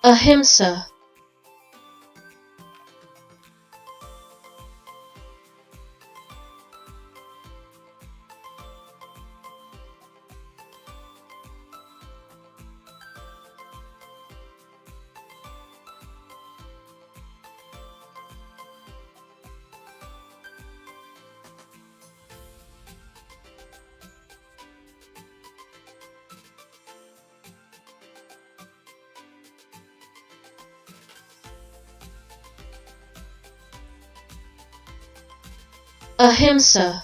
ahimsa, ahimsa,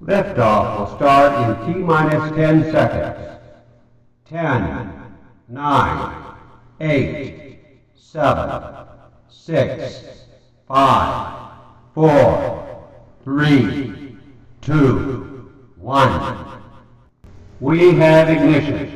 Liftoff will start in T-minus 10 seconds. 10, 9, 8, 7, 6, 5, 4, 3, 2, 1. We have ignition.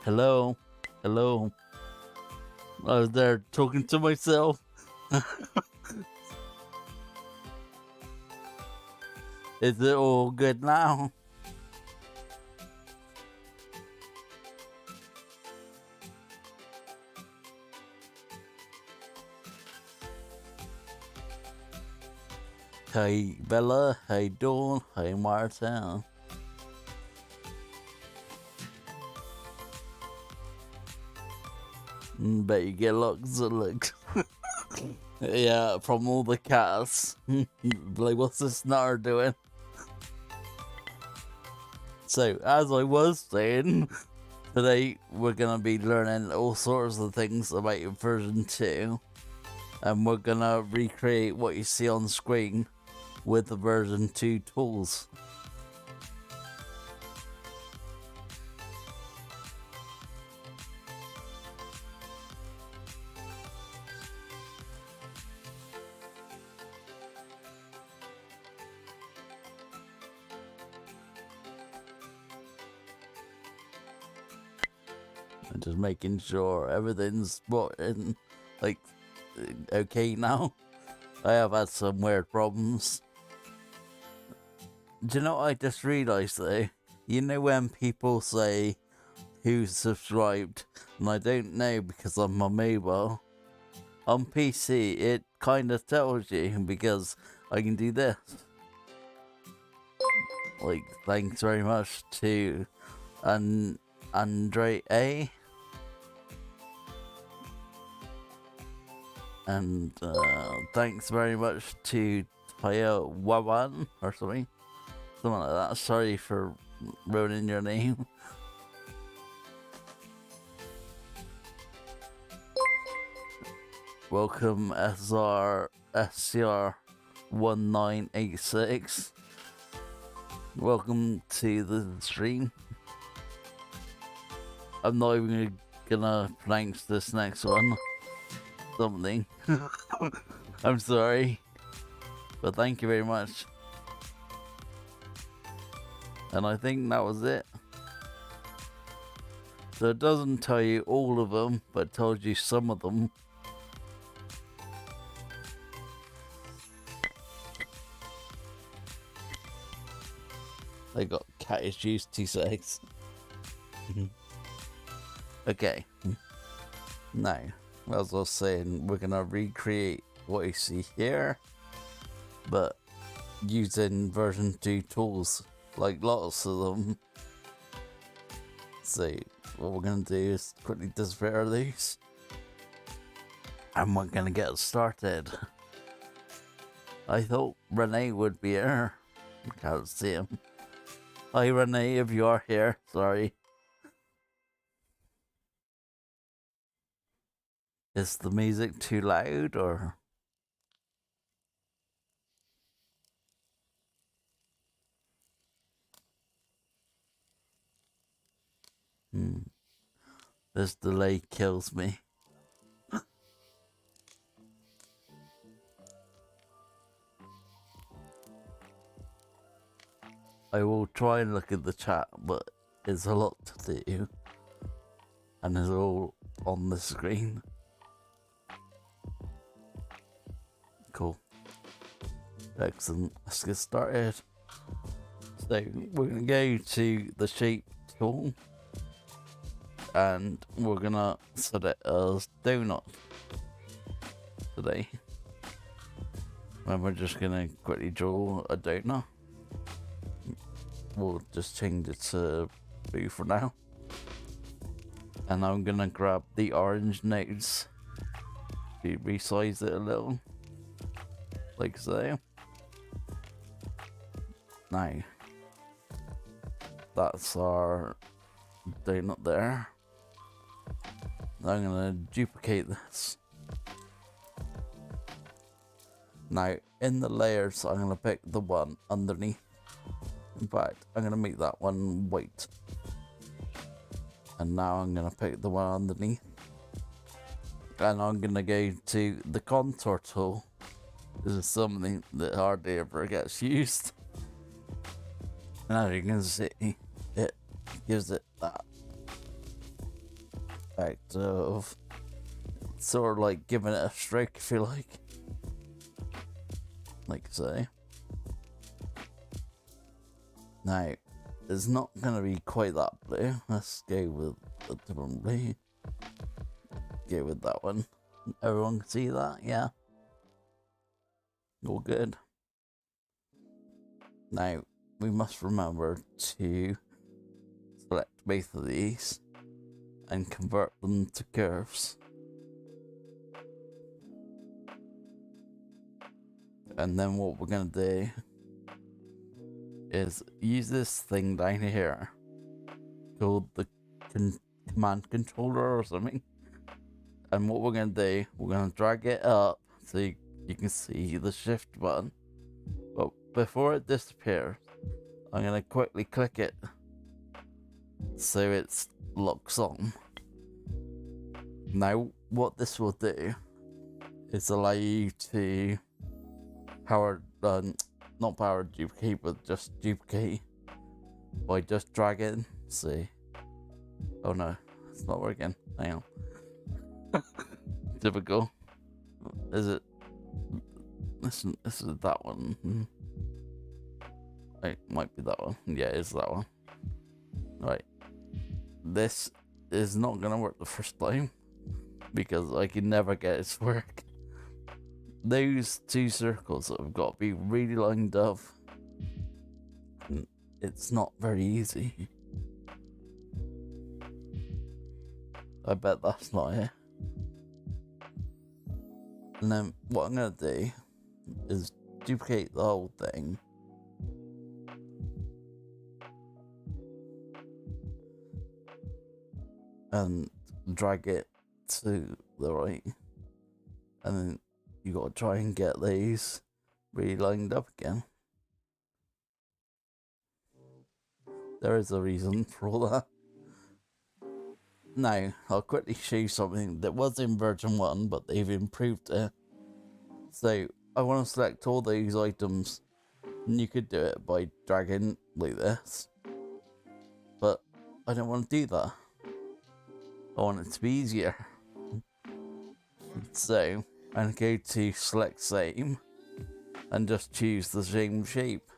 Hello? Hello? I was there talking to myself. Is it all good now? Hey Bella, hey Dawn, hey Martin. Bet you get lots of looks. Yeah, from all the cats. Like, what's this snar doing? So, as I was saying, today we're gonna be learning all sorts of things about version 2. And we're gonna recreate what you see on screen with the version 2 tools. And just making sure everything's working, like, okay now. I have had some weird problems. Do you know what I just realised though? You know when people say who's subscribed, and I don't know because I'm on mobile. On PC, it kind of tells you because I can do this. Like, thanks very much to Andre A. And thanks very much to Taya Wawan or something like that. Sorry for ruining your name. Welcome SCR 1986. Welcome to the stream. I'm not even gonna pronounce this next one. Something. I'm sorry. But thank you very much. And I think that was it. So it doesn't tell you all of them, but it tells you some of them. They got cat juice 2-6. Okay. Now, as I was saying, we're gonna recreate what you see here, but using version 2 tools, like lots of them. So what we're gonna do is quickly disappear these, and we're gonna get started. I thought Renee would be here. I can't see him. Hi Renee, if you are here, sorry. Is the music too loud or? This delay kills me. I will try and look at the chat, but it's a lot to do. And it's all on the screen. Cool. Excellent. Let's get started. So we're gonna go to the shape tool and we're gonna set it as donut today. And we're just gonna quickly draw a donut. We'll just change it to blue for now. And I'm gonna grab the orange nodes to resize it a little, like so. Now, that's our donut there. I'm gonna duplicate this. Now, in the layers, I'm gonna pick the one underneath. In fact, I'm gonna make that one white. And now I'm gonna pick the one underneath. And I'm gonna go to the contour tool. This is something that hardly ever gets used. And as you can see, it gives it that effect of sort of like giving it a stroke, if you like so. Now, it's not gonna be quite that blue. Let's go with a different blue. Go with that one. Everyone can see that, yeah. All good. Now, we must remember to select both of these and convert them to curves. And then what we're gonna do is use this thing down here called the command controller or something. And what we're gonna do, we're gonna drag it up so you can see the shift button. But before it disappears, I'm gonna quickly click it so it locks on. Now, what this will do is allow you to not power duplicate, but just duplicate by just dragging. See? Oh no, it's not working. Hang on. Typical. Is it? This is that one. It might be that one. Yeah, it's that one. Right. This is not gonna work the first time because I can never get it to work. Those two circles have got to be really lined up. And it's not very easy. I bet that's not it. And then what I'm gonna do is duplicate the whole thing. And drag it to the right. And then you gotta try and get these really lined up again. There is a reason for all that. Now, I'll quickly show you something that was in version 1, but they've improved it. So, I want to select all these items, and you could do it by dragging like this. But I don't want to do that. I want it to be easier. So, I'm going to go to select same, and just choose the same shape.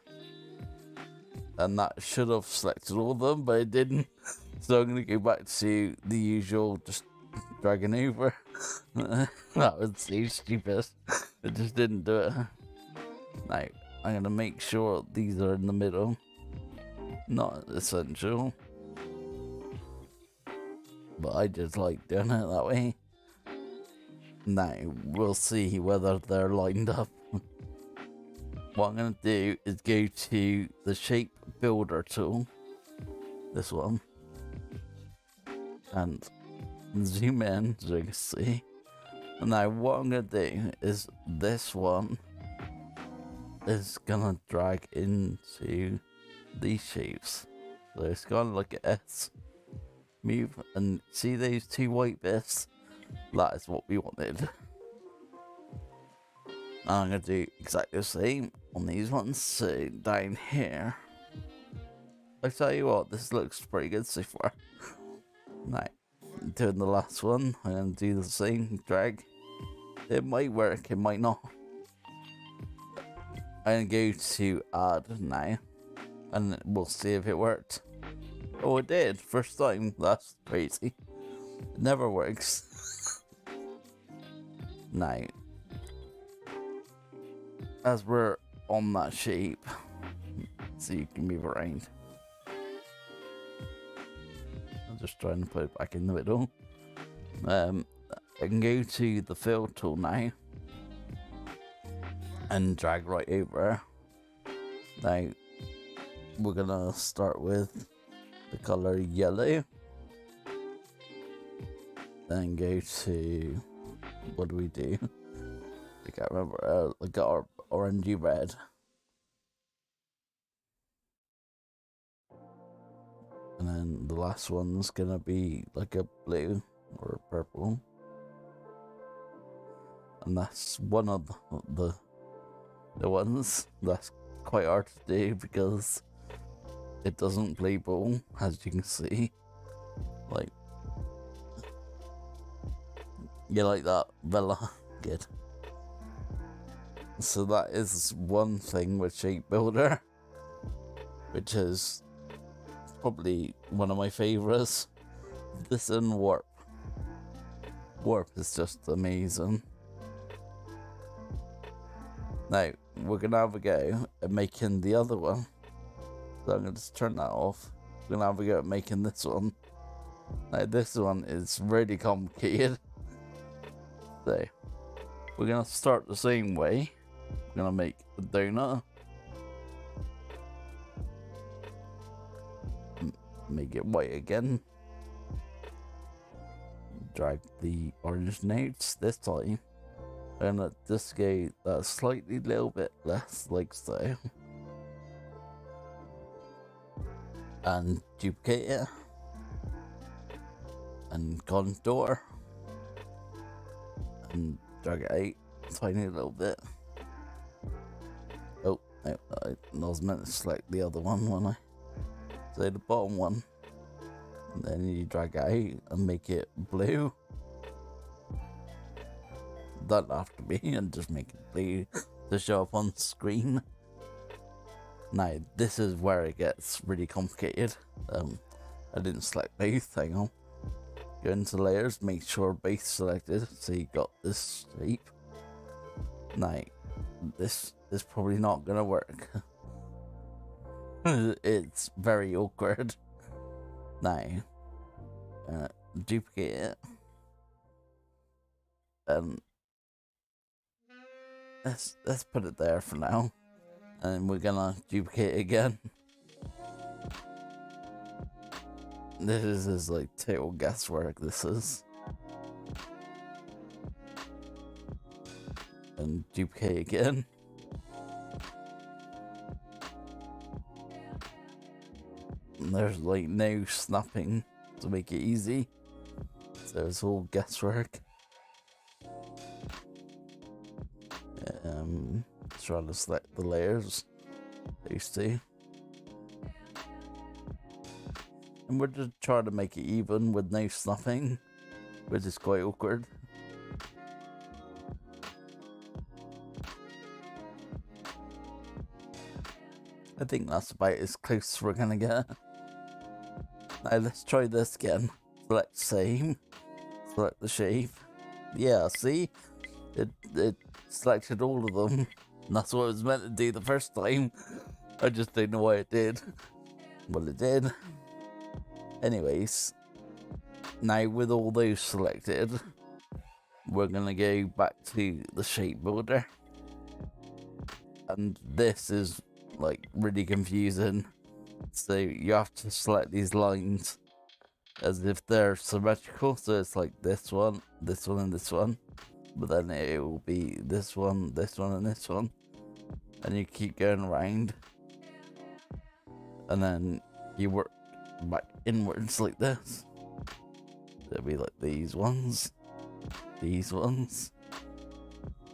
And that should have selected all of them, but it didn't. So I'm going to go back to the usual, just dragging over. That was so stupid. It just didn't do it. Now, I'm going to make sure these are in the middle. Not essential. but I just like doing it that way. Now, we'll see whether they're lined up. What I'm going to do is go to the shape builder tool, this one, and zoom in so you can see. And now what I'm going to do is this one is going to drag into these shapes. So it's going to look at S, move, and see those two white bits? That is what we wanted. I'm going to do exactly the same on these ones. So down here, I tell you what, this looks pretty good so far. Now, doing the last one, I'm going to do the same, drag. It might work, it might not. I'm going to go to add now, and we'll see if it worked. Oh, it did, first time. That's crazy. It never works. Now, as we're on that shape, so you can move around. I'm just trying to put it back in the middle. I can go to the fill tool now and drag right over. Now we're gonna start with the color yellow, then go to, what do we do? I can't remember. Like our orangey red. And then the last one's gonna be like a blue or a purple. And that's one of the ones that's quite hard to do because it doesn't label, as you can see. Like, you like that, Bella? Good. So that is one thing with Shape Builder, which is probably one of my favourites. This and Warp. Warp is just amazing. Now, we're going to have a go at making the other one. So I'm going to just turn that off. We're going to have a go at making this one. Now, this one is really complicated. So, we're going to start the same way. We're going to make a donut. Make it white again. Drag the orange notes this time. And let this go that slightly little bit less, like so. And duplicate it. And contour. And drag it out a tiny little bit. Oh, no, I was meant to select the other one, wasn't I? So the bottom one. And then you drag it out and make it blue. Don't have to be, and just make it blue to show up on screen. Now, this is where it gets really complicated. I didn't select both, hang on. Go into layers, make sure both selected, so you got this shape. Now, this is probably not gonna work. It's very awkward. Now, duplicate it. Let's put it there for now, and we're gonna duplicate it again. This is like total guesswork. This is, and duplicate again. And there's like no snapping to make it easy, so it's all guesswork. Try to select the layers, these two, and we're just trying to make it even with no snapping, which is quite awkward. I think that's about as close as we're gonna get. Now let's try this again. Select same, select the shape. Yeah, see, it selected all of them. And that's what it was meant to do the first time. I just don't know why it did. Well, it did. Anyways, now with all those selected, we're gonna go back to the shape builder. And this is like really confusing. So you have to select these lines as if they're symmetrical. So it's like this one, and this one. But then it will be this one, and this one. And you keep going around. And then you work back inwards like this. It'll be like these ones.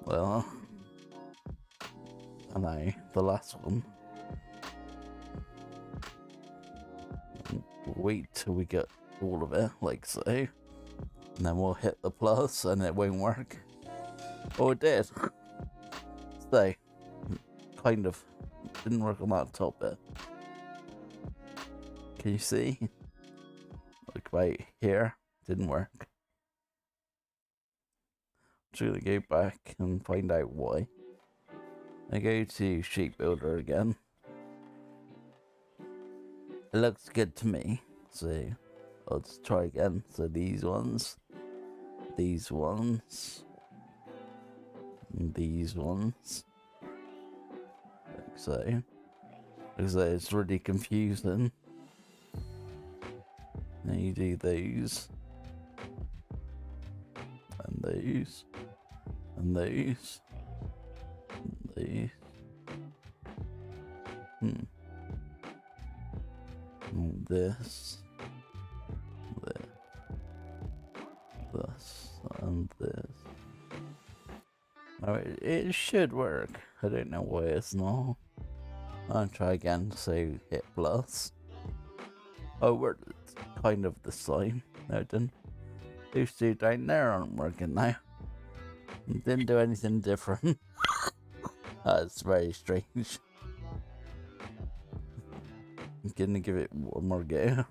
Well, and now the last one. Wait till we get all of it, like so. And then we'll hit the plus and it won't work. Oh, it did. So, kind of. Didn't work on that top bit. Can you see? Like right here. Didn't work. So I'm gonna go back and find out why. I go to Shape Builder again. It looks good to me. So I'll just try again. So these ones. And these ones. Like so. Because it's really confusing. Then you do those. And those. And those. And these. And this. This. And this. Alright, it should work. I don't know why it's not. I'll try again, so hit plus. Oh, we're kind of the same. No, it didn't. These two down there aren't working now. Didn't do anything different. That's very strange. I'm gonna give it one more go.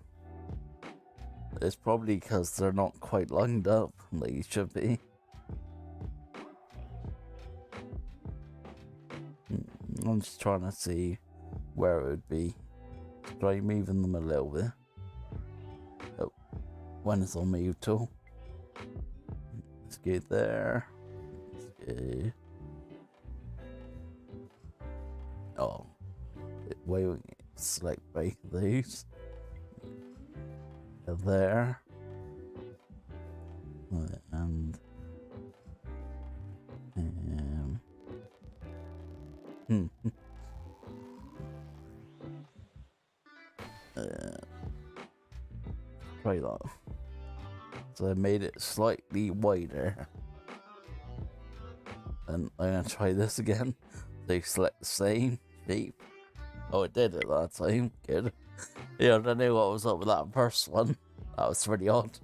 It's probably because they're not quite lined up like you should be. I'm just trying to see where it would be. Try moving them a little bit. Oh, when it's on move tool. Let's go there. Let's go. Oh, wait, select both of these. There. And try that. So I made it slightly wider. And I'm gonna try this again. So you select the same shape. Oh, it did it that time. Good. Yeah, I don't know what was up with that first one. That was pretty odd.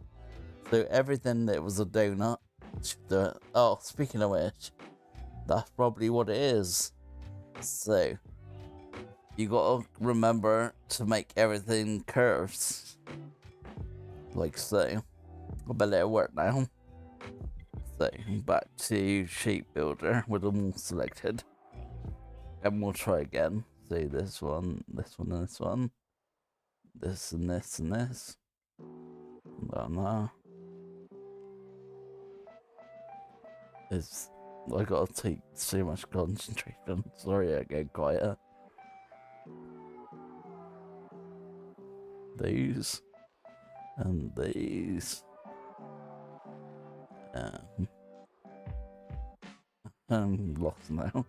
So everything that was a donut should do it. Oh, speaking of which, that's probably what it is. So you gotta remember to make everything curves. Like so. I bet it'll work now. So back to Shape Builder with them all selected. And we'll try again. So this one, and this one. This and this and this. No. It's I gotta take so much concentration. Sorry, I get quiet. These and these. I'm lost now.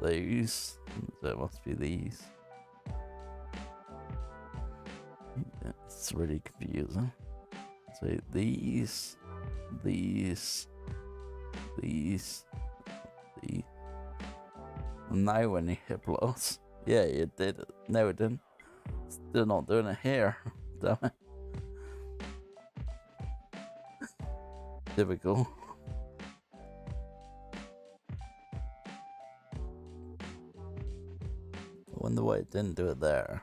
These. So it must be these. It's really confusing. So these. And now when you hit plus, yeah, it did it. No, it didn't. Still not doing it here. Damn it. Typical. I wonder why it didn't do it there.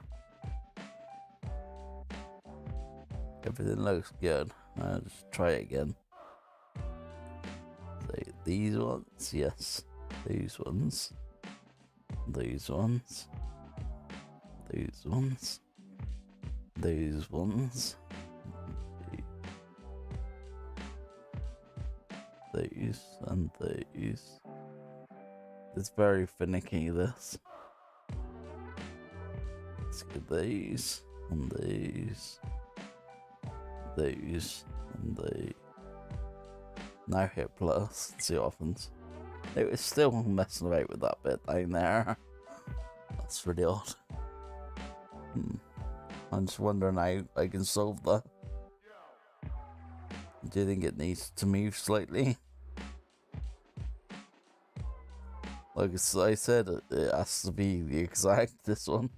Everything looks good. I'll just try it again. So these ones, yes. These ones. These ones. These ones. These ones. these, and these. It's very finicky, this. Let's get these, and these, and these. Now hit plus, see what happens. It was still messing about with that bit down there. That's really odd. I'm just wondering how I can solve that. Do you think it needs to move slightly? Like I said, it has to be the exact, this one.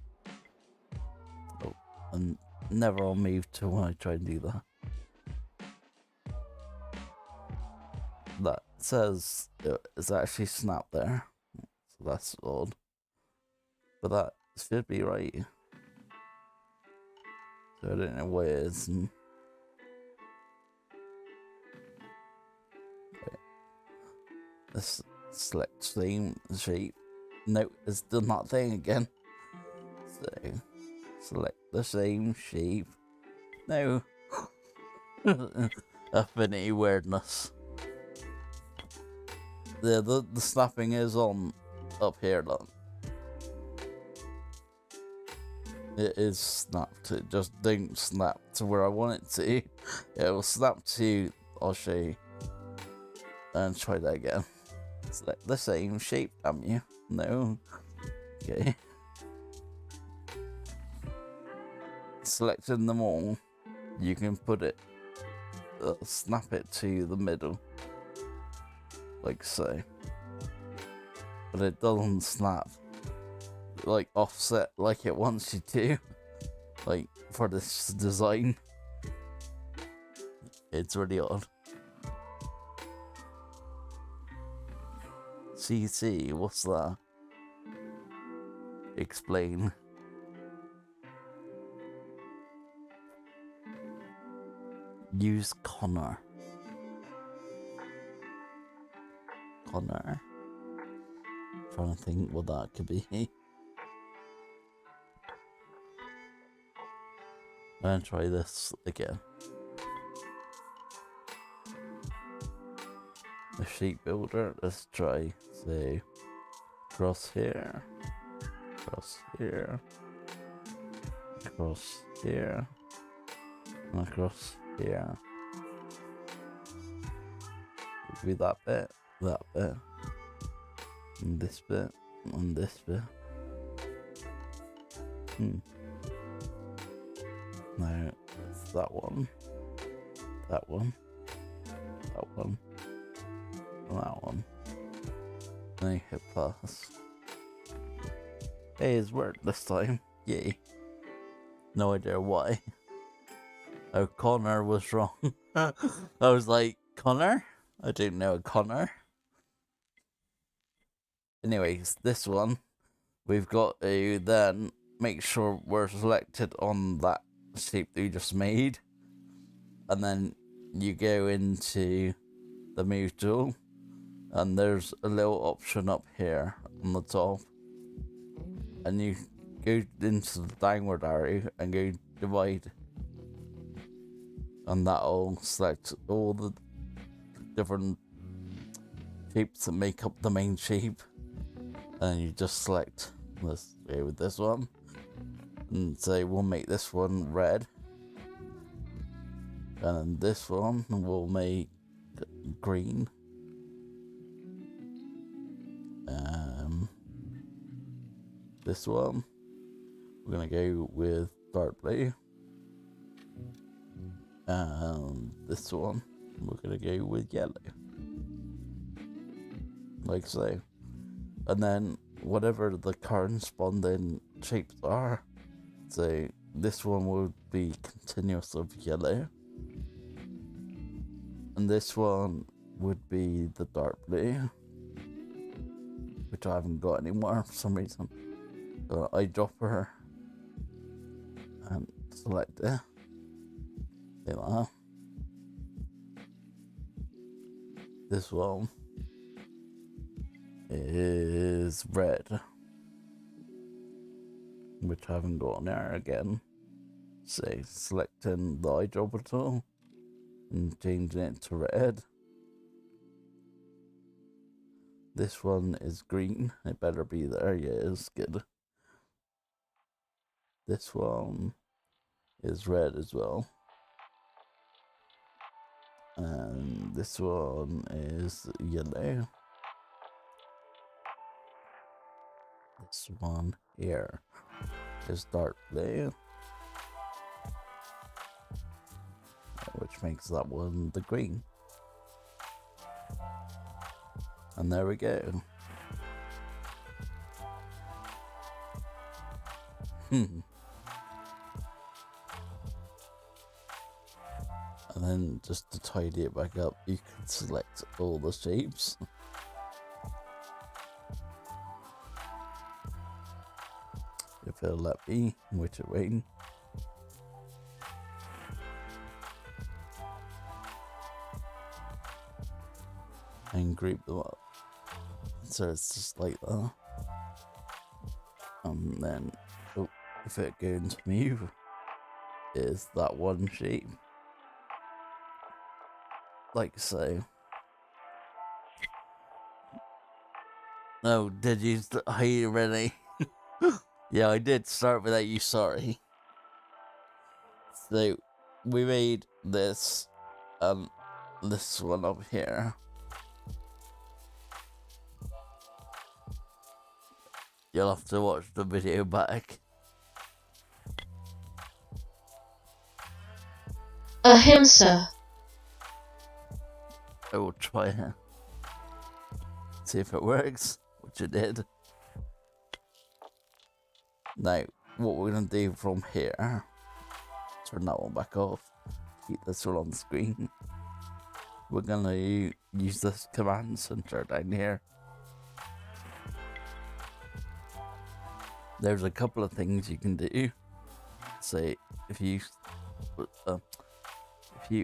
Oh, and never I'll move to when I try and do that. That says it's actually snapped there. So that's odd. But that should be right. So I don't know where it is. Let's select same shape. No, it's done that thing again. So select the same shape. No. Affinity weirdness. The snapping is on up here, look. It is snapped. It just don't snap to where I want it to. It will snap to, I'll show you. And try that again. Select the same shape, damn you. No. Okay. Selecting them all, you can put it, snap it to the middle. Like so. But it doesn't snap. Like offset like it wants you to. Like for this design. It's really odd. CC, what's that? Explain. Use Connor. Connor. Trying to think what that could be. I'm gonna try this again. The sheet builder, let's try, say, cross here, cross here, across here, and across here. It'll be that bit, and this bit, and this bit. Now, it's that one, that one, that one, and that one. And I hit plus. Hey, it's worked this time. Yay. No idea why. Oh, Connor was wrong. I was like, Connor? I don't know a Connor. Anyways, this one, we've got to then make sure we're selected on that shape that you just made. And then you go into the move tool. And there's a little option up here on the top. And you go into the downward arrow and go divide. And that'll select all the different shapes that make up the main shape. And you just select, let's go with this one. And say we'll make this one red. And then this one we'll make green. This one, we're gonna go with dark blue. And this one, we're gonna go with yellow. Like so. And then whatever the corresponding shapes are, so this one would be continuous of yellow. And this one would be the dark blue, which I haven't got anymore for some reason. So eyedropper and select it. Like that. This one is red, which I haven't got on there again. So selecting the eyedropper tool and changing it to red. This one is green. It better be there. Yeah, it's good. This one is red as well. And this one is yellow. This one here is dark blue, which makes that one the green. And there we go. And then just to tidy it back up, you can select all the shapes. If it'll let me, which it won't. And group them up. So it's just like that. And then, if it goes to move, is that one shape. Like so. Oh, did you? Are you ready? Yeah, I did start without you, sorry. So, we made this, this one up here. You'll have to watch the video back. Ahimsa. I will try it. See if it works, which it did. Now, what we're going to do from here, turn that one back off, keep this one on the screen. We're going to use this command center down here. There's a couple of things you can do. Say, if you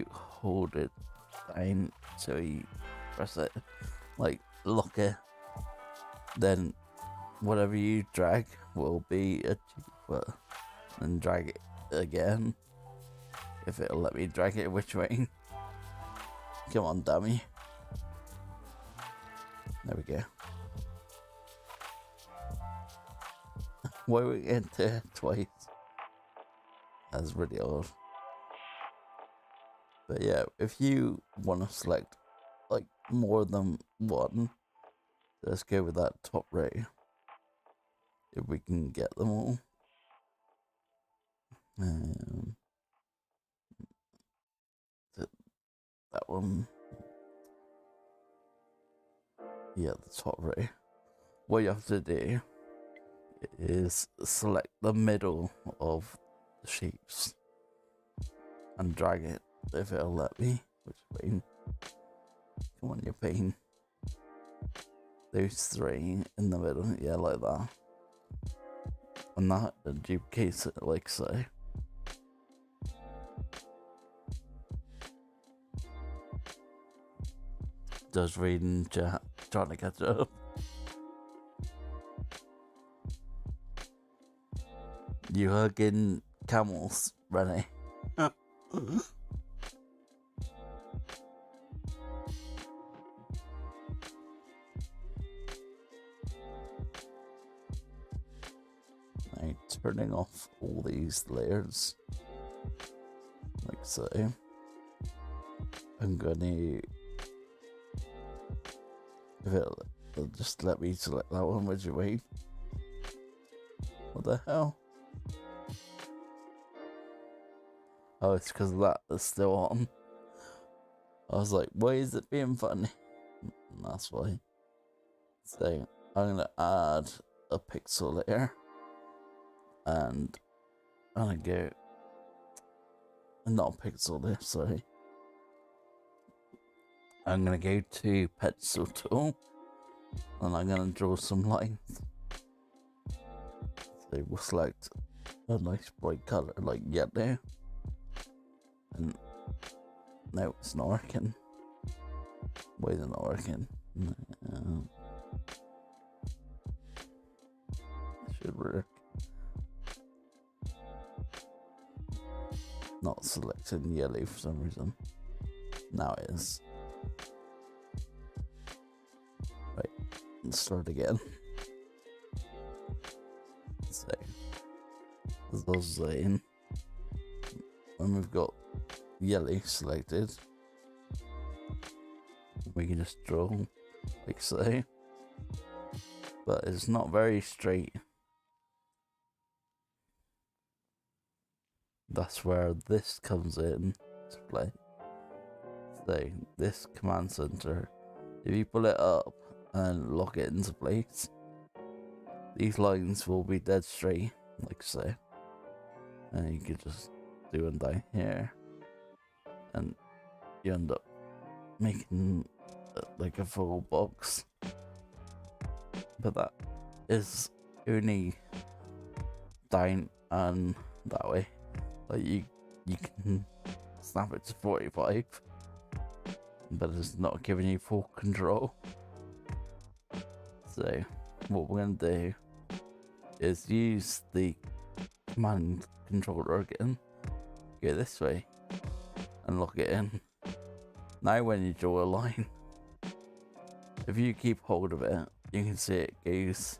hold it down, so you press it, like lock it, then whatever you drag will be a foot, and drag it again. If it'll let me drag it which way. Come on, dummy. There we go. Why are we into it twice? That's really odd. But yeah, if you want to select like more than one, let's go with that top row. If we can get them all. That one. Yeah, the top row. What you have to do is select the middle of the shapes and drag it, if it'll let me, which pain. Come on, you pain. Those three in the middle, yeah, like that. And that duplicates it like so. Just reading chat, trying to catch up. You hugging camels, Rennie? Now turning off all these layers, like so. I'm gonna, if it'll just let me select that one, would you wait? What the hell? Oh, it's because that is still on. I was like, why is it being funny? And that's why. So, I'm going to add a pixel layer. And I'm going to go... Not a pixel layer, sorry. I'm going to go to pencil tool. And I'm going to draw some lines. So, we'll select a nice bright colour like yellow. And no, it's not working. Why is it not working? It should work. Not selecting yellow for some reason. Now it is. Right. start again. So, as I was saying, when we've got yellow selected, we can just draw like so, but it's not very straight. That's where this comes in to play. So this command center, if you pull it up and lock it into place, these lines will be dead straight like so, and you could just do one down here and you end up making like a full box. But that is only down and that way. Like you can snap it to 45, but it's not giving you full control. So what we're gonna do is use the command controller again, go this way and lock it in. Now when you draw a line, if you keep hold of it, you can see it goes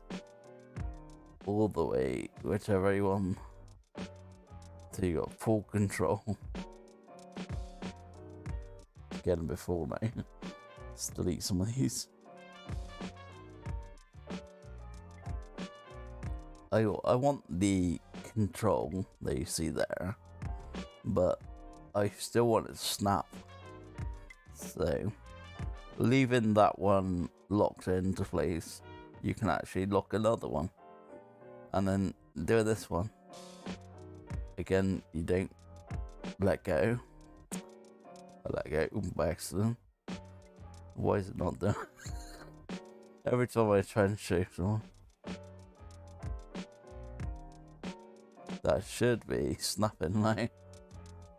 all the way whichever you want, so you got full control. Get them before now. Let's delete some of these. I want the control that you see there, but I still want it to snap. So leaving that one locked into place, you can actually lock another one, and then do this one again. You don't let go. I let go by accident. Why is it not there? Every time I try and show someone, that should be snapping now,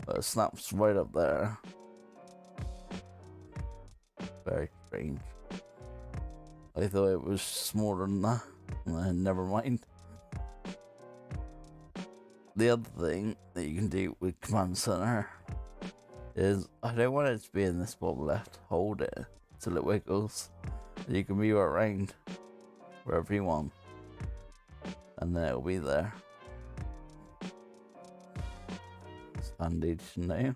but it snaps right up there. Very strange. I thought it was smaller than that, and never mind. The other thing that you can do with Command Center is, I don't want it to be in this bottom left. Hold it till it wiggles. You can move it around wherever you want, and then it'll be there. Standard now.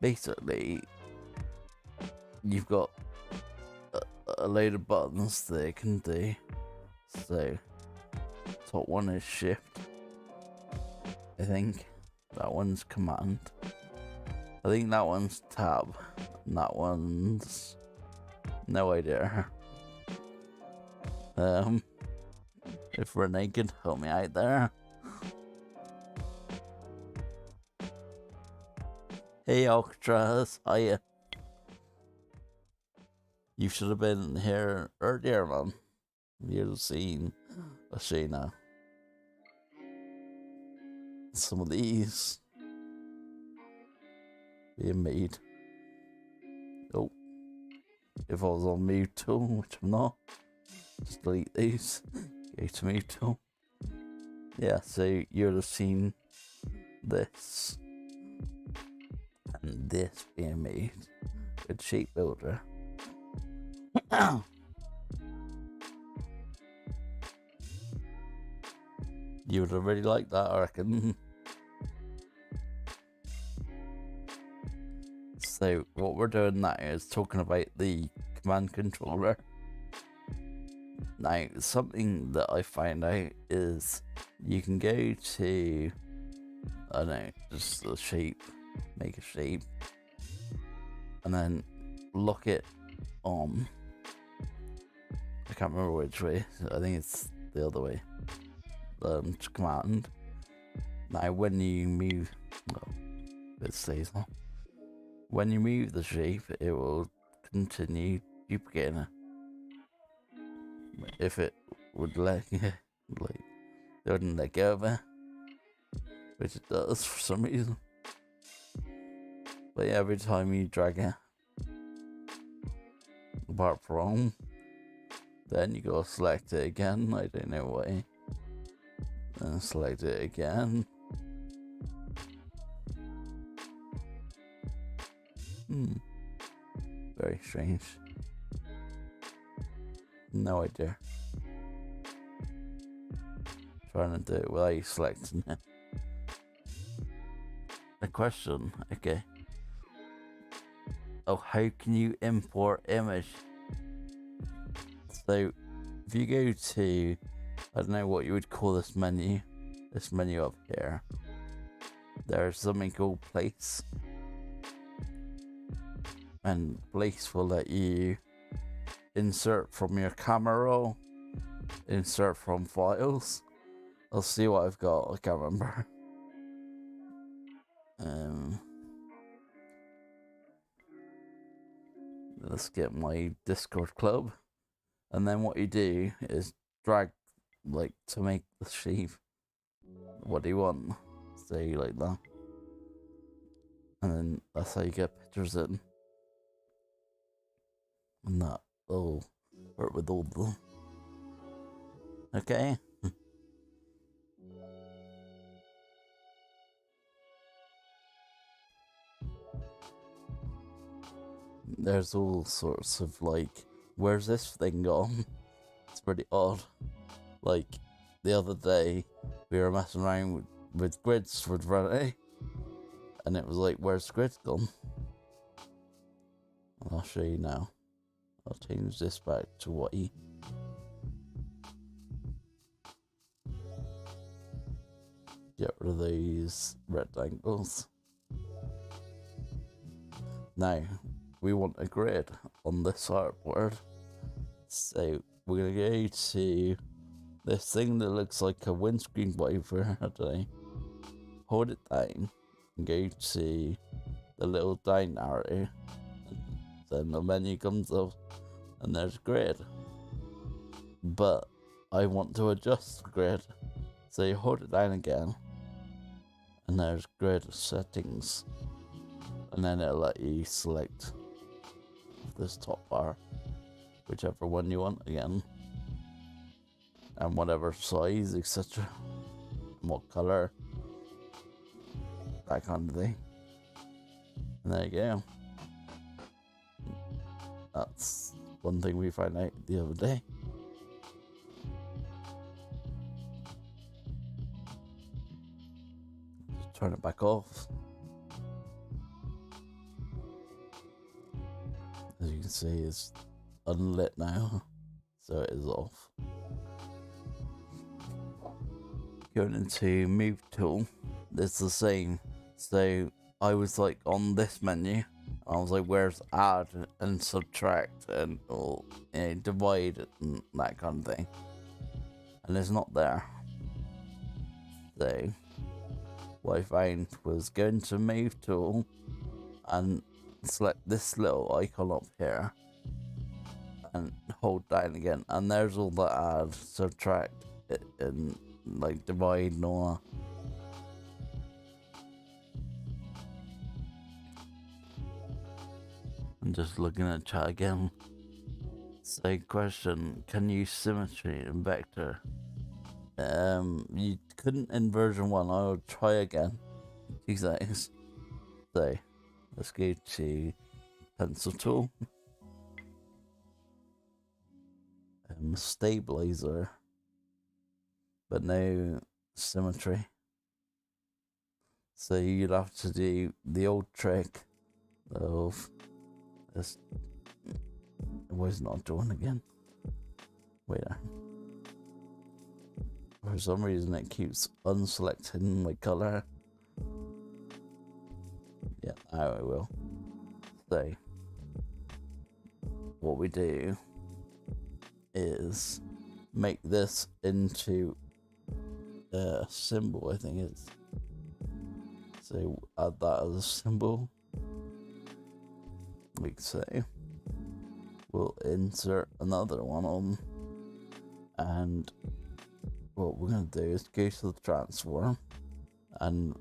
Basically, you've got a load of buttons that it can do. So, top one is shift. I think that one's command. I think that one's tab. And that one's no idea. If Renee could help me out there. Hey Alcatraz, hiya. You should have been here earlier, man. You'd have seen Ashina. Some of these being made. Oh, if I was on mute tool, which I'm not, just delete these. Go to mute tool. Yeah, so you'd have seen this and this being made with Shape Builder. You would have really liked that, I reckon. So what we're doing now is talking about the command controller. Now, something that I found out is you can go to, I don't know, just the shape, make a shape, and then lock it on. I can't remember which way. I think it's the other way. Command. Now, when you move, well, it stays on. When you move the shape, it will continue duplicating it. If it would let, it wouldn't let go of it, which it does for some reason. But yeah, every time you drag it, apart from, then you gotta select it again. I don't know why. Then select it again. Very strange. No idea. Trying to do it without you selecting it. A question, okay. Oh, how can you import image? So, if you go to, I don't know what you would call this menu up here. There's something called place. And place will let you insert from your camera roll, insert from files. I'll see what I've got, I can't remember. Let's get my Discord club. And then what you do is drag, like, to make the shape. What do you want? Say like that. And then that's how you get pictures in. And that will work with all of them. Okay? There's all sorts of, like, where's this thing gone? It's pretty odd. Like, the other day, we were messing around with grids for Affinity, and it was like, where's the grid gone? And I'll show you now. I'll change this back to white. Get rid of these rectangles. Now, we want a grid on this artboard. So, we're gonna go to this thing that looks like a windscreen wiper, I don't know. Hold it down and go to the little down arrow. Then the menu comes up and there's grid. But I want to adjust the grid. So you hold it down again and there's grid settings. And then it'll let you select this top bar, whichever one you want again. And whatever size, etc. And what colour. That kind of thing. And there you go. That's one thing we found out the other day. Just turn it back off. As you can see, it's unlit now, so it is off. Going into move tool, it's the same. So I was like on this menu, I was like, where's add and subtract and all, you know, divide and that kind of thing, and it's not there. So what I found was going to move tool and select this little icon up here and hold down again, and there's all the add, subtract, and like divide and all that. I'm just looking at chat again. Say question, can you symmetry in vector? You couldn't in version 1, I'll try again. 2 seconds. So, let's go to pencil tool. Stabilizer. But no symmetry. So you'd have to do the old trick of this. Why is it not doing again? Wait there. For some reason it keeps unselecting my colour. Yeah, now I will. So what we do is make this into a symbol, I think it's. So add that as a symbol. Like so. We'll insert another one on, and what we're going to do is go to the transform and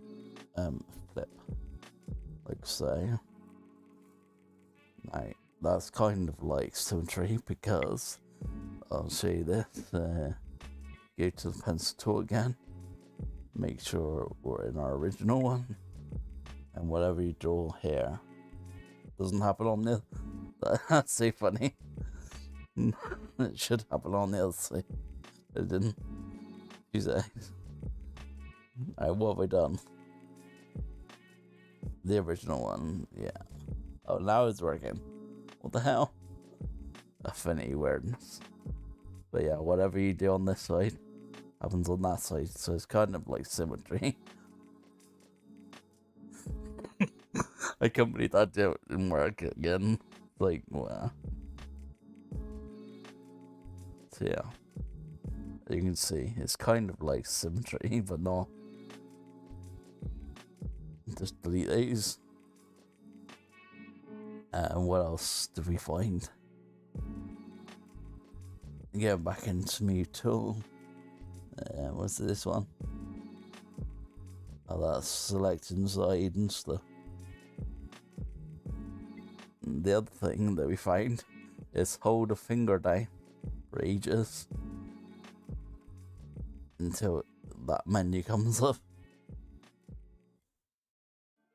flip, like so. Now, that's kind of like symmetry because I'll show you this. Go to the pencil tool again, make sure we're in our original one, and whatever you draw here doesn't happen on this. That's so funny. It should happen on the other side. It didn't. 2 seconds. Alright, what have I done? The original one, yeah. Oh, now it's working. What the hell? Affinity weirdness. But yeah, whatever you do on this side happens on that side, so it's kind of like symmetry. I can't believe that didn't work again. Like, wow. So yeah, you can see it's kind of like symmetry, but not. Just delete these. And what else did we find? Get back into new tool. What's this one? Oh, that's select inside and stuff. And the other thing that we find is hold a finger down for ages until that menu comes up.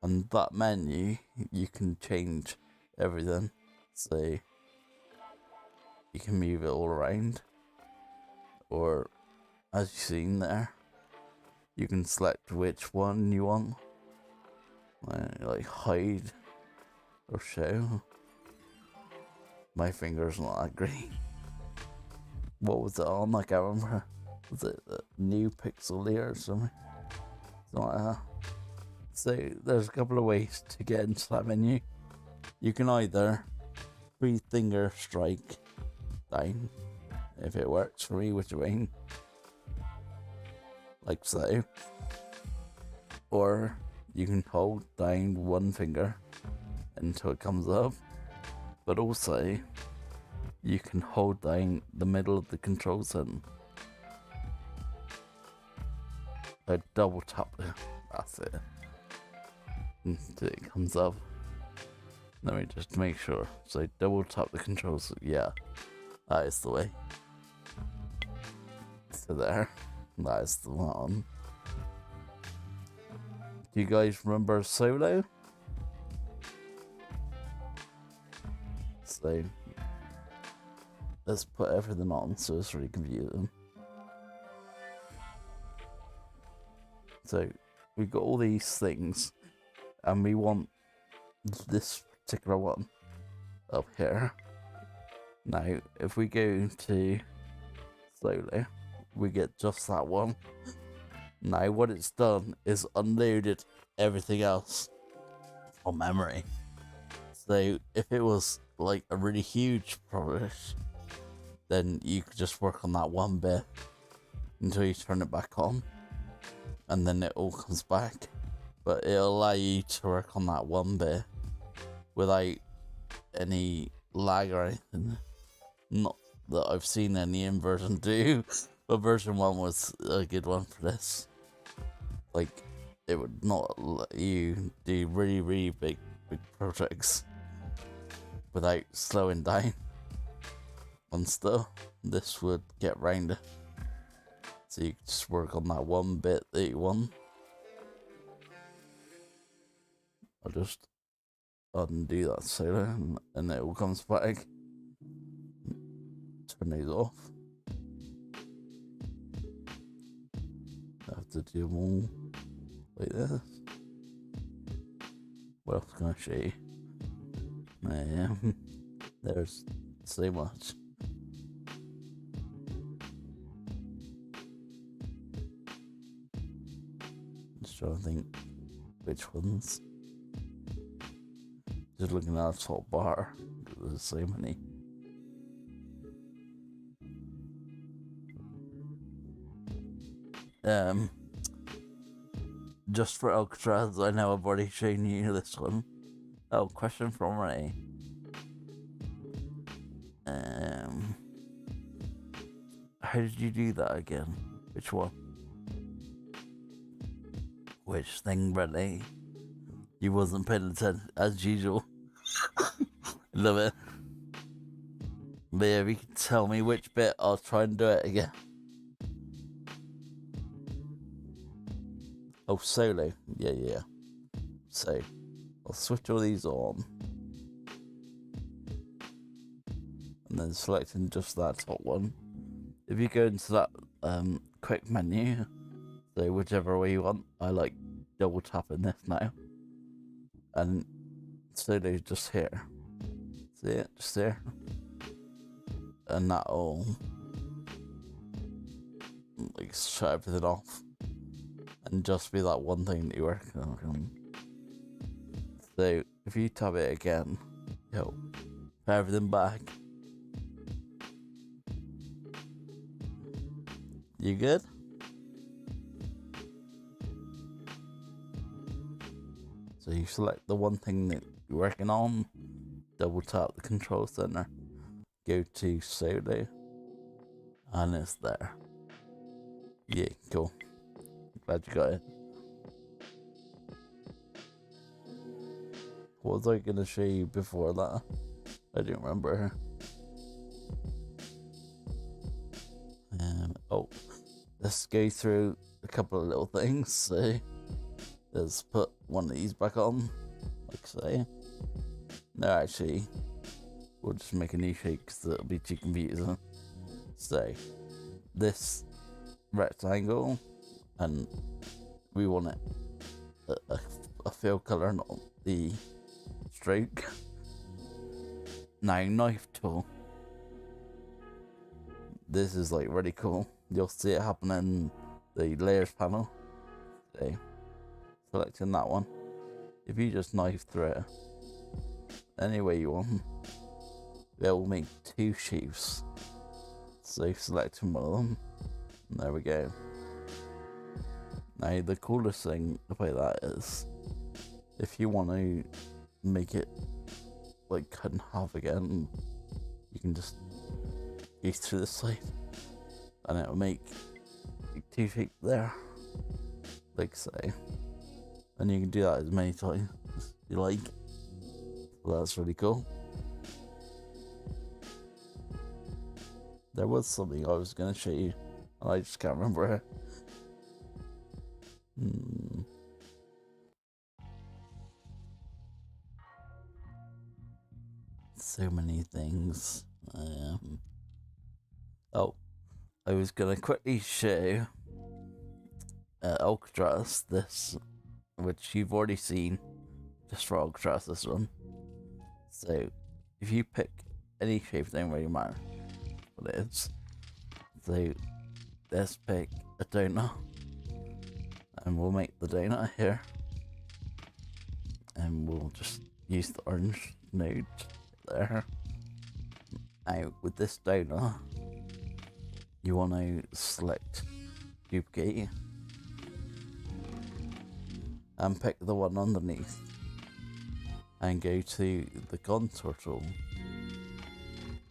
On that menu, you can change everything. So you can move it all around, or as you've seen there, you can select which one you want, like hide or show. My finger's not that great. What was it on? I can't remember. Was it a new pixel layer or something? Something like that. So there's a couple of ways to get into that menu. You can either 3-finger strike down, if it works for me, which I mean, like so. Or you can hold down 1 finger until it comes up. But also, you can hold down the middle of the control button. I double tap it. That's it. Until it comes up. Let me just make sure. So double tap the controls. Yeah, that is the way. So there. That is the one. Do you guys remember Solo? So let's put everything on so it's really confusing. So we've got all these things and we want this particular one up here. Now if we go to Solo, we get just that one. Now what it's done is unloaded everything else from memory. So if it was like a really huge project, then you could just work on that one bit until you turn it back on, and then it all comes back. But it'll allow you to work on that one bit without any lag or anything. Not that I've seen any in version 2, but version 1 was a good one for this. Like, it would not let you do really big projects without slowing down and stuff. This would get round it. So you could just work on that one bit that you want. I'll just undo that soda and it all comes back. Turn these off. I have to do them all like this. What else can I show you? There's so much. Just trying to think which ones. Just looking at the top bar, there's so many. Just for Alcatraz, I know I've already shown you this one. Oh, question from Ray. How did you do that again? Which one? Which thing, Renee? You wasn't paying attention as usual. Love it. But yeah, if you can tell me which bit, I'll try and do it again. Oh, Solo. Yeah. So, I'll switch all these on. and then selecting just that top one. If you go into that quick menu, so whichever way you want, I like double tapping this now, and so they're just here. See it, just there, and that'll like shut everything off, and just be that one thing that you work on. So if you tap it again, it'll put everything back. You good? So you select the one thing that you're working on, double tap the control center, go to solo, and it's there. Yeah, cool. Glad you got it. What was I gonna show you before that? I don't remember. Oh, let's go through a couple of little things. So let's put one of these back on, like so. No, actually, we'll just make a new shape because it'll be too confusing. So this rectangle, and we want it a fill color, not the stroke. Now knife tool. This is like really cool. You'll see it happen in the layers panel. So selecting that one. If you just knife through it any way you want, it will make two shapes. So selecting one of them, and there we go. Now the coolest thing about that is, if you want to make it like cut in half again, you can just go through the side, and it'll make two shapes there, like so. And you can do that as many times as you like. So that's really cool. There was something I was going to show you, and I just can't remember it. So many things. Oh, I was going to quickly show Alcatraz, this, which you've already seen, just for Alcatraz, this one. So if you pick any shape, don't really matter what it is. So let's pick a donut, and we'll make the donut here, and we'll just use the orange node there. Now with this donut, you want to select duplicate and pick the one underneath, and go to the contour tool,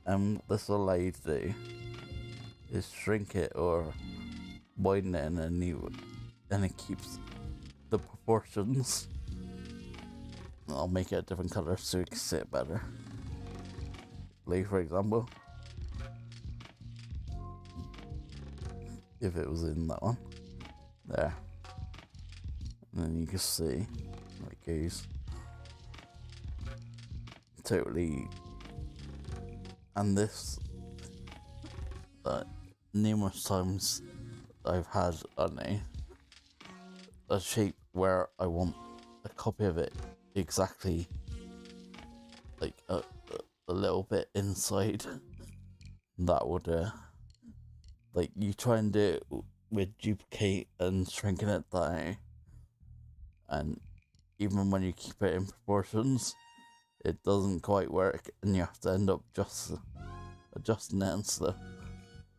and what this will allow you to do is shrink it or widen it in a new, and it keeps the proportions. I'll make it a different color so you can see it better. Like for example, if it was in that one there, and then you can see how it goes totally. And this numerous times I've had a shape where I want a copy of it exactly like a little bit inside. That would like, you try and do it with duplicate and shrinking it down, and even when you keep it in proportions, it doesn't quite work, and you have to end up just adjusting it and stuff.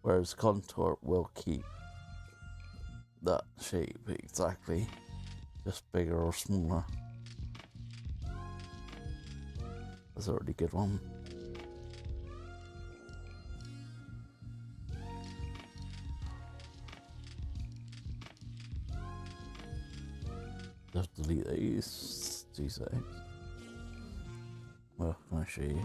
Whereas contour will keep that shape exactly, just bigger or smaller. That's a really good one. Just delete these 2 seconds. Well, can I show you?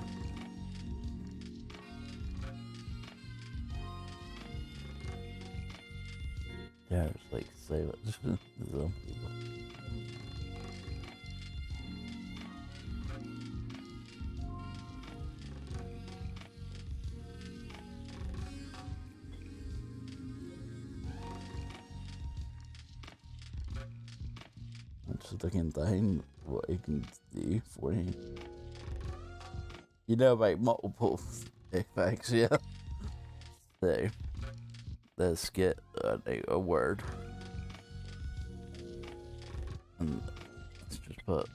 Yeah, it's like save it. Example. looking down what it can do for you. You know about multiple effects, yeah? So, let's get a word. And let's just put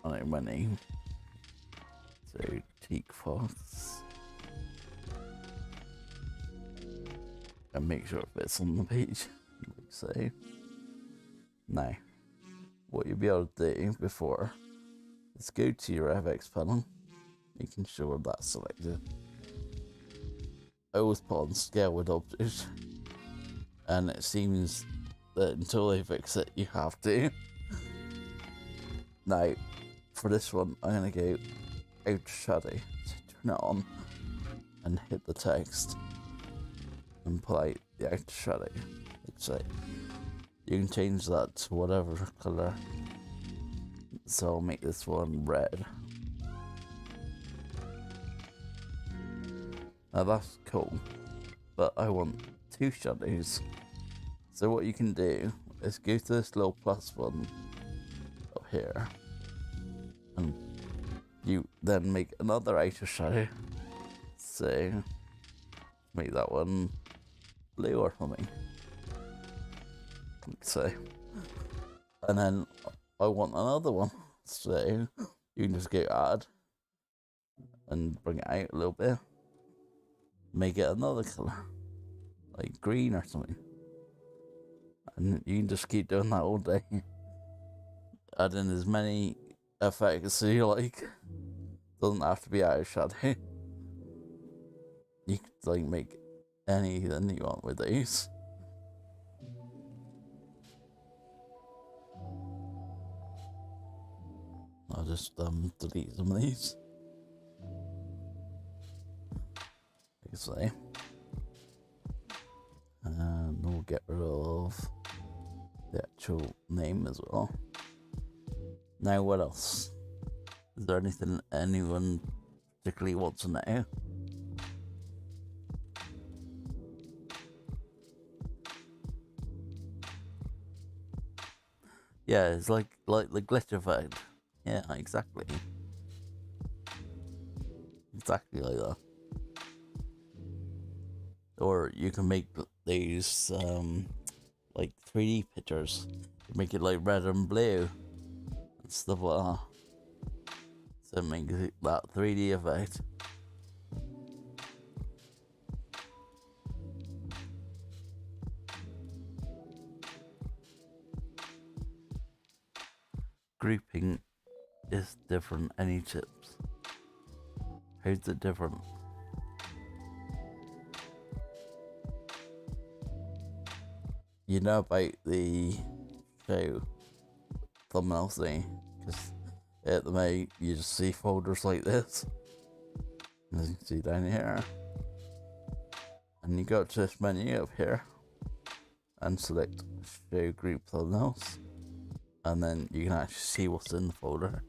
my name. So, Teek Fox. And make sure it fits on the page. Like so. Now, what you'll be able to do before is go to your FX panel, making sure that's selected. I always put on scale with objects, and it seems that until they fix it, you have to. Now, for this one, I'm going to go out shadow, so turn it on, and hit the text, and apply the outer shadow. So you can change that to whatever colour. So I'll make this one red. Now that's cool, but I want 2 shadows. So what you can do is go to this little plus button up here, and you then make another outer shadow. So make that one blue or something. So, and then I want another one. So you can just go add and bring it out a little bit. Make it another colour, like green or something. And you can just keep doing that all day. Add in as many effects as you like. Doesn't have to be out of shadow. You can like make anything you want with these. I'll just delete some of these. Like I say. And we'll get rid of the actual name as well. Now what else? Is there anything anyone particularly wants to know? Yeah, it's like the glitter effect. Yeah, exactly. Exactly like that. Or you can make these like 3D pictures. You make it like red and blue and stuff like that. So it makes that 3D effect. Grouping is different. Any tips? How's it different? You know about the show thumbnail thing, because at the moment you just see folders like this, as you can see down here, and you go to this menu up here and select show group thumbnails, and then you can actually see what's in the folder.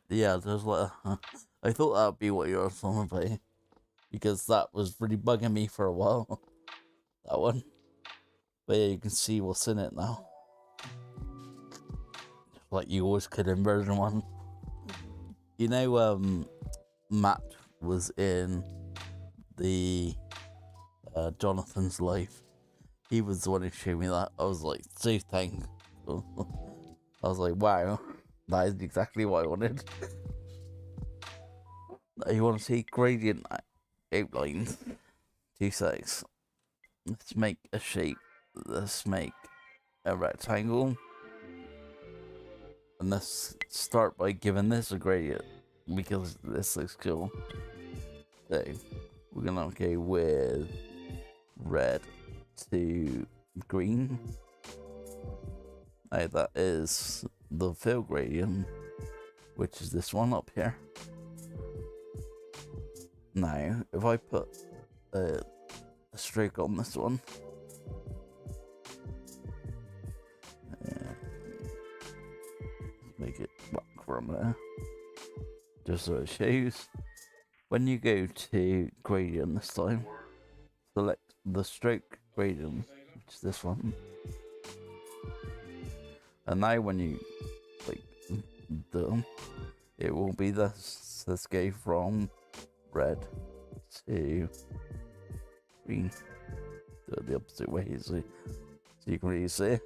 Yeah, there's like I thought that'd be what you were talking about, because that was really bugging me for a while. That one. But yeah, you can see what's in it now. Like you always could in version 1. You know, Matt was in the Jonathan's life. He was the one who showed me that. I was like, so thankful. I was like, wow, that is exactly what I wanted. You want to see gradient outlines? 2 seconds. Let's make a shape. Let's make a rectangle. And let's start by giving this a gradient, because this looks cool. So we're gonna go with red to green. Now that is the fill gradient, which is this one up here. Now if I put a stroke on this one, make it black from there, just so it shows. When you go to gradient this time, select the stroke gradient, which is this one, And now when you like done, it will be this go from red to green. Do it the opposite way, so you can really see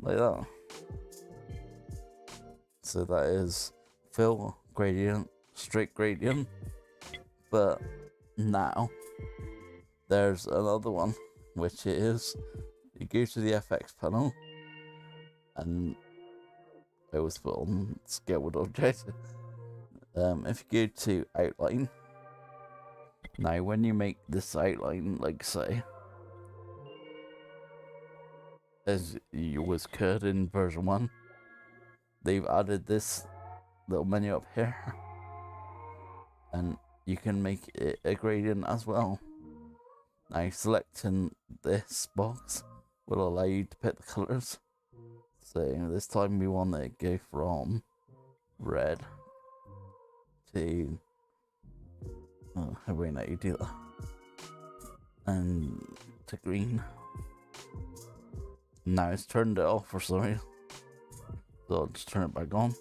like that. So that is fill gradient, straight gradient. But now there's another one, which is you go to the FX panel, and I was put on scaled object. If you go to outline, now when you make this outline, like say, as you was could in version 1, they've added this little menu up here, and you can make it a gradient as well. Now selecting this box will allow you to pick the colours. So this time we want to go from red to how do we know you do that? And to green. Now it's turned it off for some reason, so I'll just turn it back on.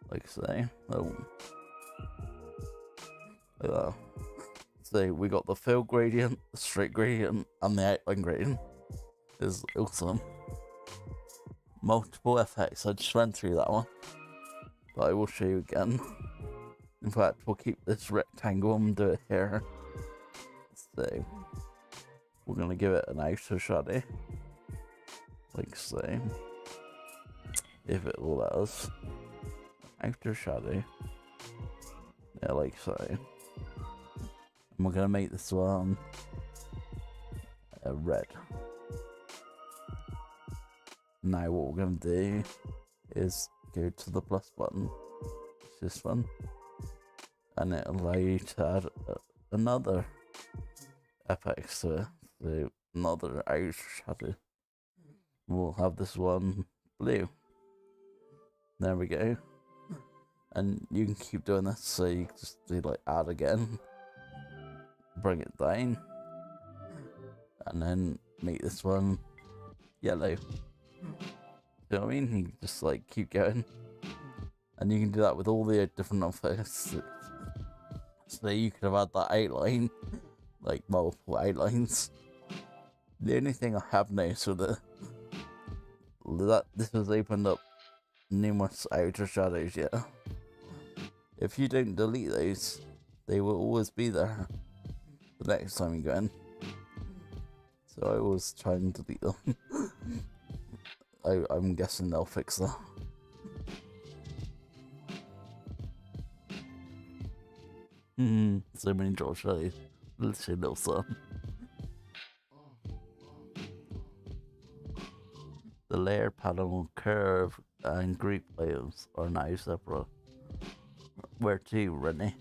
Like say, like that. So we got the fill gradient, the straight gradient, and the outline gradient. Is awesome. Multiple effects. I just went through that one, but I will show you again. In fact, we'll keep this rectangle and do it here. So we're gonna give it an outer shadow, like so. If it will let us, outer shadow. Yeah, like so. And we're gonna make this one red. Now what we're gonna do is go to the plus button, this one, and it'll allow you to add another FX to it, so another outer shadow. We'll have this one blue. There we go. And you can keep doing this, so you can just do like add again, bring it down, and then make this one yellow. You know what I mean? You can just like keep going, and you can do that with all the different effects. So you could have had that outline, like multiple outlines. The only thing I have noticed with it, that this has opened up numerous outer shadows. Yeah, if you don't delete those, they will always be there the next time you go in. So I always try and delete them. I'm guessing they'll fix that. So many drop shadows. Literally little sun. The layer panel, curve, and group layers are now separate. Where to, Rennie?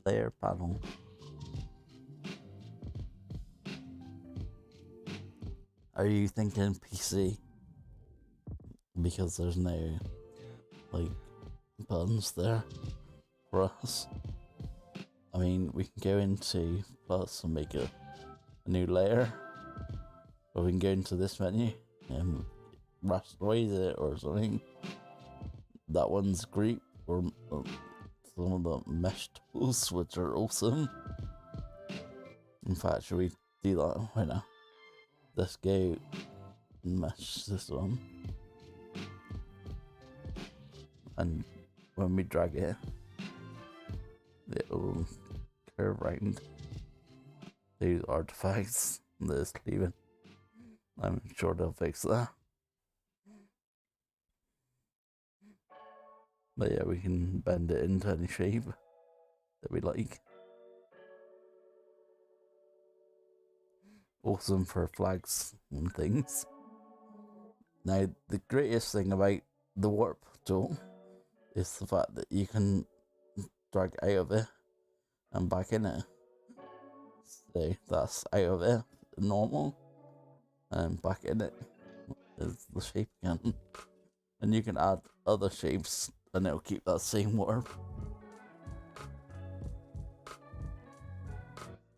Layer panel. Are you thinking PC? Because there's no like buttons there for us. I mean, we can go into plus and make a new layer, or we can go into this menu and rasterize it or something. That one's group, or some of the mesh tools, which are awesome. In fact, should we do that right now? Let's go mesh this one, and when we drag it, it'll curve round these artifacts that it's leaving. I'm sure they'll fix that. But yeah, we can bend it into any shape that we like. Awesome for flags and things. Now, the greatest thing about the warp tool is the fact that you can drag out of it and back in it. So that's out of it, normal, and back in it is the shape again. And you can add other shapes and it'll keep that same warp.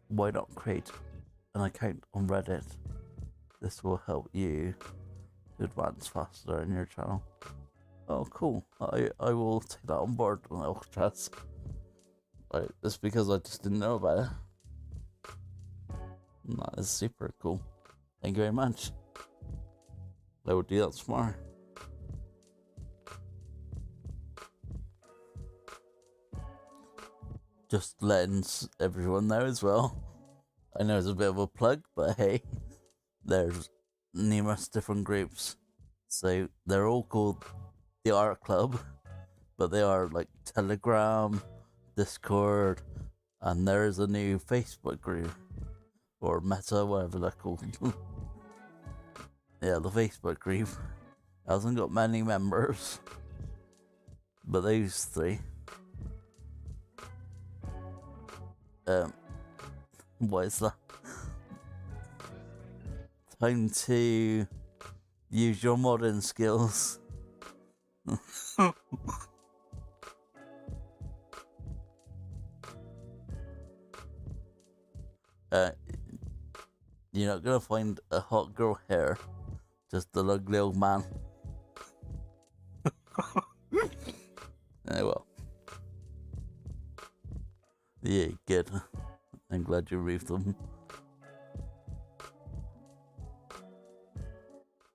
Why not create an account on Reddit? This will help you to advance faster in your channel. Oh, cool. I will take that on board on Alcatraz. It's because I just didn't know about it. And that is super cool. Thank you very much. I will do that tomorrow. Just letting everyone know as well. I know it's a bit of a plug, but hey, there's numerous different groups. So they're all called the Art Club, but they are like Telegram, Discord, and there is a new Facebook group, or Meta, whatever they're called. Yeah, the Facebook group hasn't got many members, but those three. What is that? Time to use your modding skills. You're not gonna find a hot girl here, just an ugly old man. Well. Yeah, good. I'm glad you removed them.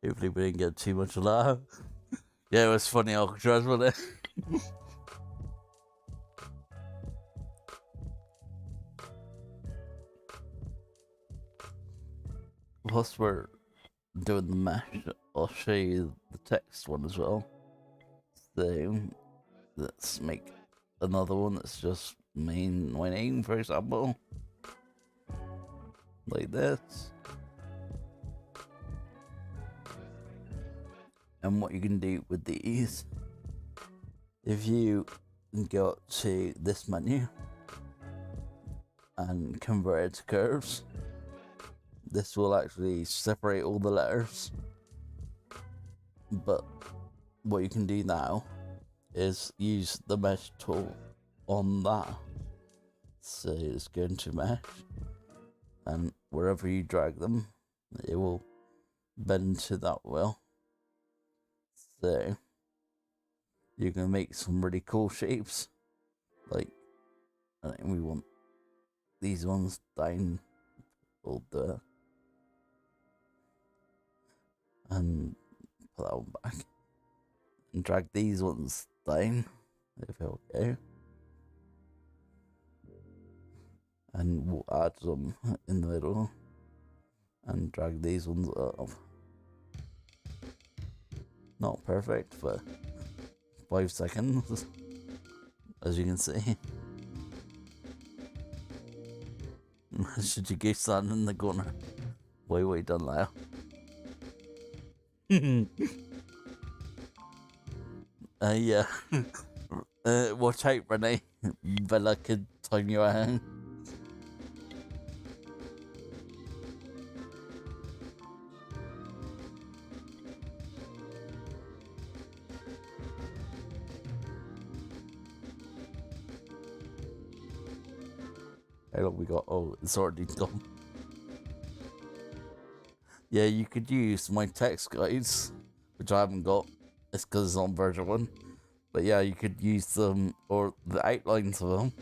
Hopefully we didn't get too much of that. Yeah, it was funny Alcatraz, wasn't it? Whilst we're doing the mesh, I'll show you the text one as well. So let's make another one that's just my name, for example. Like this. And what you can do with these, if you go to this menu and convert it to curves, this will actually separate all the letters. But what you can do now is use the mesh tool on that. So it's going to mesh, and wherever you drag them, it will bend to that wheel. So you can make some really cool shapes. Like, I think we want these ones down all there, and put that one back, and drag these ones down, if okay. And we'll add some in the middle, and drag these ones up. Not perfect, but 5 seconds, as you can see. Should you go stand in the corner? Way done now. Yeah. Watch out, Renee. Bella could time you out. How long we got? Oh, it's already done. Yeah, you could use my text guides, which I haven't got. It's because it's on version 1. But yeah, you could use them, or the outlines of them,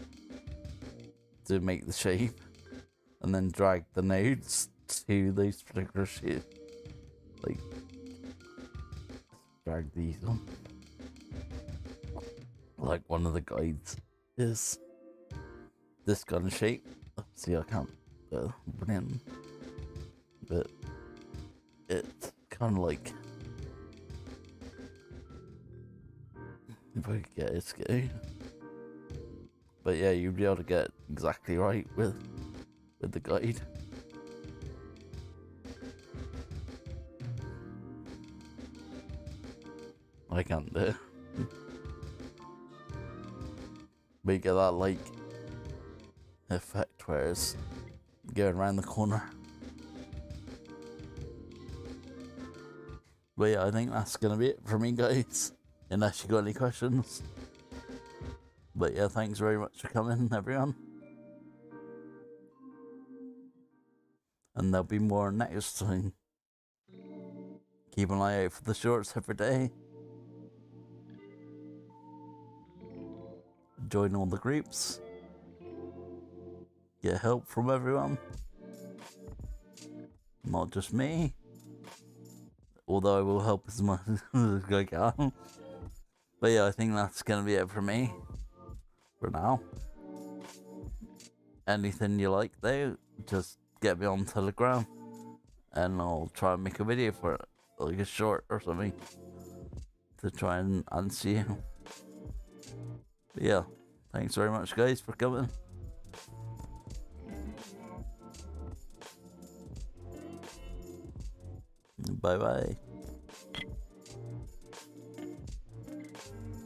to make the shape, and then drag the nodes to those particular shapes. Like, drag these on. Like one of the guides is this kind of shape. See, I can't put in, but it's kind of like, if I could get it to go. But yeah, you'd be able to get exactly right with the guide. I can't do it. But you get that like effect where it's going around the corner. But yeah, I think that's gonna be it for me, guys. Unless you got any questions. But yeah, thanks very much for coming, everyone. And there'll be more next time. keep an eye out for the shorts every day. Join all the groups. Get help from everyone. Not just me. Although I will help as much as I can. But yeah, I think that's gonna be it for me. For now. Anything you like though, just get me on Telegram. And I'll try and make a video for it. Like a short or something. To try and answer you. But yeah, thanks very much guys for coming. Bye bye.